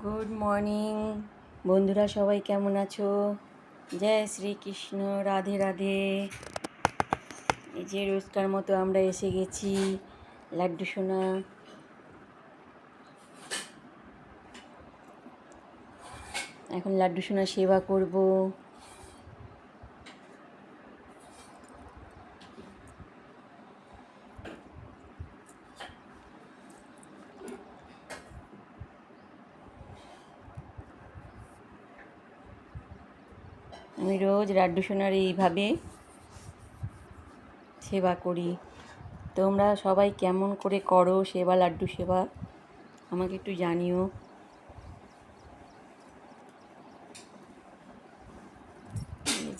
Good morning বন্ধুরা, সবাই কেমন আছো? জয় শ্রীকৃষ্ণ, রাধে রাধে। এই যে রোজকার মতো আমরা এসে গেছি লাড্ডু সোনা। এখন লাড্ডু সোনা সেবা করব। আমি রোজ লাড্ডু সোনার এইভাবে সেবা করি। তোমরা সবাই কেমন করে করো সেবা, লাড্ডু সেবা, আমাকে একটু জানিও।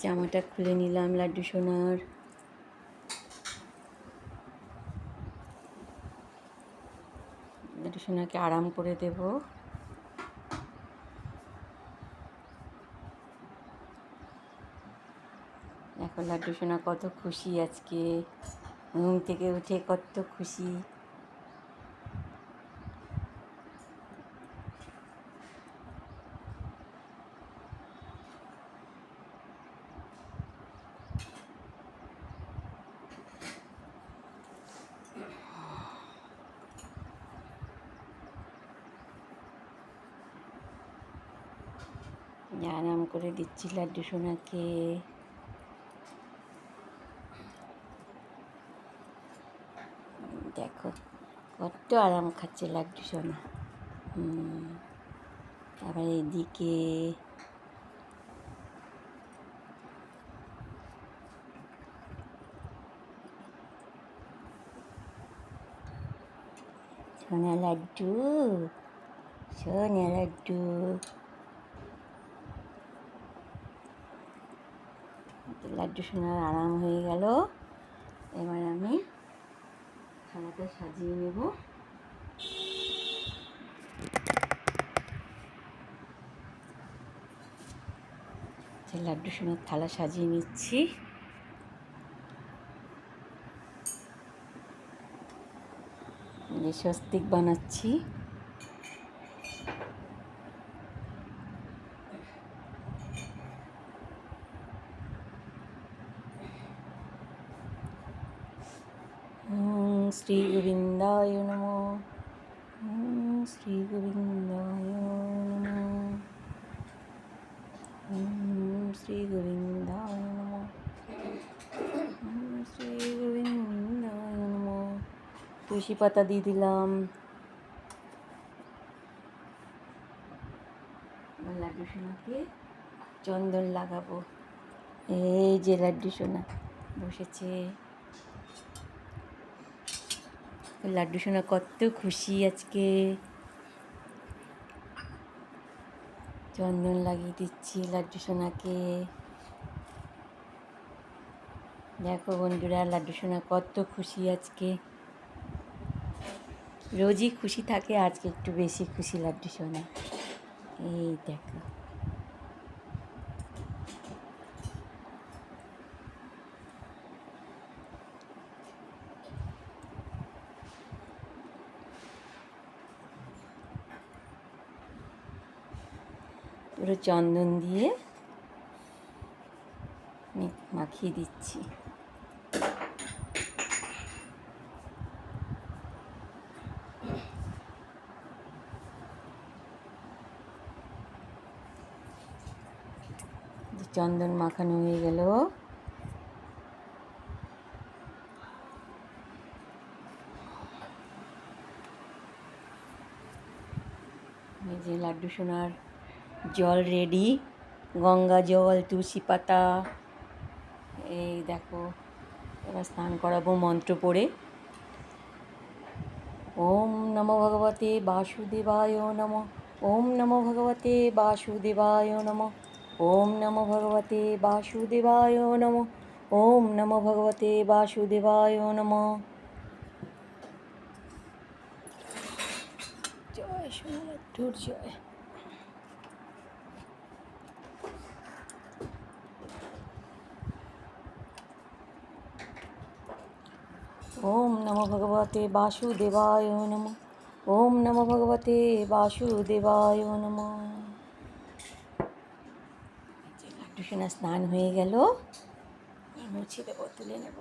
জামাটা খুলে নিলাম লাড্ডু সোনার। লাড্ডু সোনাকে আরাম করে দেব। দেখো লাড্ডু সোনা কত খুশি আজকে, ঘুম থেকে উঠে কত খুশি। আরাম করে দিচ্ছি লাড্ডু সোনাকে। দেখো কত আরাম খাচ্ছে লাড্ডু সোনা। আবার এদিকে সোনা লাড্ডু, সোনা লাড্ডু। লাড্ডু সোনার আরাম হয়ে গেল। এবার আমি থালাটা সাজিয়ে নেব। লাড্ডু সোনার থালা সাজিয়ে নিচ্ছি। স্বস্তিক বানাচ্ছি। শ্রী গোবিন্দায় নমঃ। শ্রী গোবিন্দায় নমঃ। শ্রী গোবিন্দায় নমঃ। শ্রী গোবিন্দায় নমঃ। তুলসী পাতা দিয়ে দিলাম। লাড্ডু সোনাকে চন্দন লাগাবো। এই যে লাড্ডু সোনা বসেছে। লাড্ডু সোনা কত খুশি আজকে। চন্দন লাগিয়ে দিচ্ছি লাড্ডু সোনাকে। দেখো বন্ধুরা, লাড্ডু সোনা কত খুশি আজকে। রোজই খুশি থাকে, আজকে একটু বেশি খুশি লাড্ডু সোনা। এই দেখো পুরো চন্দন দিয়ে মাখিয়ে দিচ্ছি। চন্দন মাখানো হয়ে গেল। এই যে লাড্ডু সোনার জল রেডি, গঙ্গা জল, তুলসী পাতা। এই দেখো, এবার স্নান করাবো মন্ত্র পড়ে। ওম নমো ভগবতে বাসুদেবায় নমঃ। ওম নমো ভগবতে বাসুদেবায় নমঃ। ওম নমো ভগবতে বাসুদেবায় নমঃ। ওম নমো ভগবতে বাসুদেবায় নমঃ। জয় সোনা লাড্ডুর জয়। ওম নমো ভগবতে বাসুদেবায় নমঃ। ওম নমো ভগবতে বাসুদেবায় নমঃ। লাড্ডু সোনা স্নান হয়ে গেল, মুছে দেবো, তুলে নেব।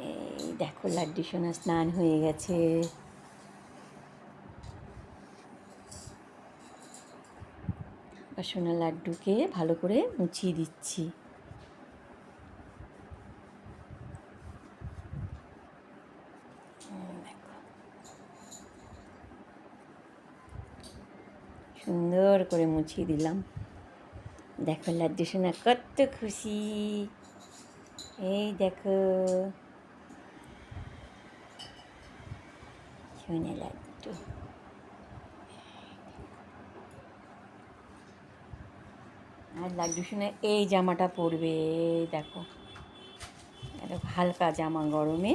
এই দেখো লাড্ডু সোনা স্নান হয়ে গেছে। সোনা লাড্ডুকে ভালো করে মুছিয়ে দিচ্ছি। সুন্দর করে মুছিয়ে দিলাম। দেখো লাড্ডু সোনা কত খুশি। এই দেখো সোনা লাড্ডু। আর লাড্ডু সোনা এই জামাটা পরবে, দেখো এটা হালকা জামা গরমে।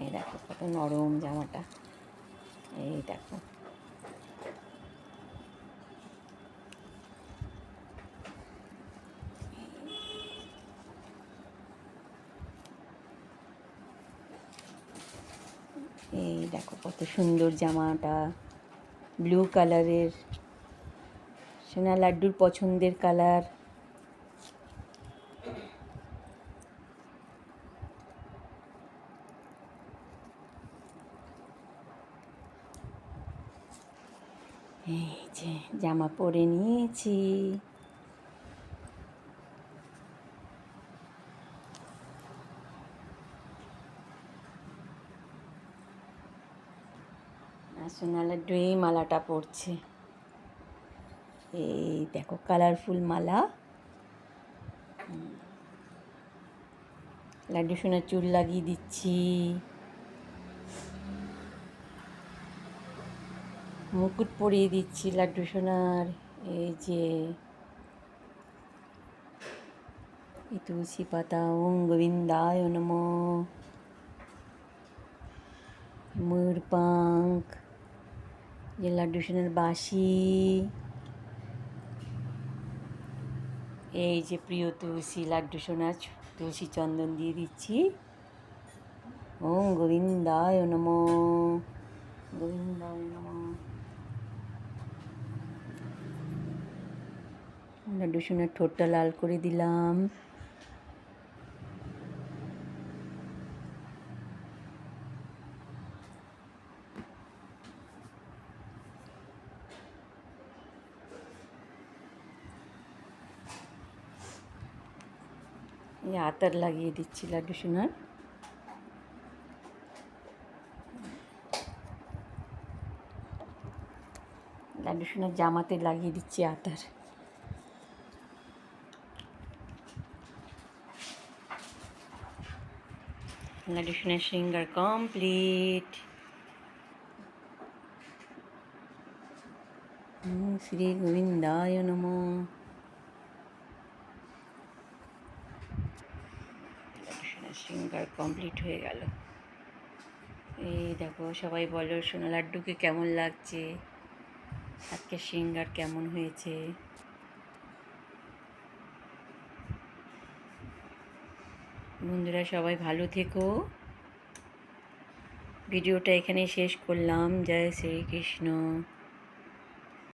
এই দেখো কত নরম জামাটা, এই দেখো। এই দেখো কত সুন্দর জামাটা, ব্লু কালারের, সোনা লাড্ডুর পছন্দের কালার। এই যে জামা পরে নিয়েছি। আর সোনা লাড্ডু এই মালাটা পরছে। এই দেখো কালারফুল মালা। লাড্ডু সোনার চুল লাগিয়ে দিচ্ছি, মুকুট পরিয়ে দিচ্ছি লাড্ডু সোনার। এই যে তুলসী পাতা, ওম গোবিন্দায় নমঃ। ময়ূর পাঙ্খ, যে লাড্ডু সোনার বাঁশি। এই যে প্রিয় তুলসী, লাড্ডু সোনার তুলসী চন্দন দিয়ে দিচ্ছি। ওম গোবিন্দায় নমঃ, গোবিন্দায় নমঃ। লাড্ডু সোনার ঠোঁটটা লাল করে দিলাম। এই আতর লাগিয়ে দিচ্ছি লাড্ডু সোনার। লাড্ডু সোনার জামাতে লাগিয়ে দিচ্ছি আতর। লাড্ডু সোনার শৃঙ্গার কমপ্লিট। শ্রী গোবিন্দায় নমঃ। লাড্ডু সোনার শৃঙ্গার কমপ্লিট হয়ে গেল। এই দেখো সবাই বলো সোনা লাড্ডুকে কেমন লাগছে, আজকে শৃঙ্গার কেমন হয়েছে। বন্ধুরা সবাই ভালো থেকো। ভিডিওটা এখানেই শেষ করলাম। জয় শ্রীকৃষ্ণ।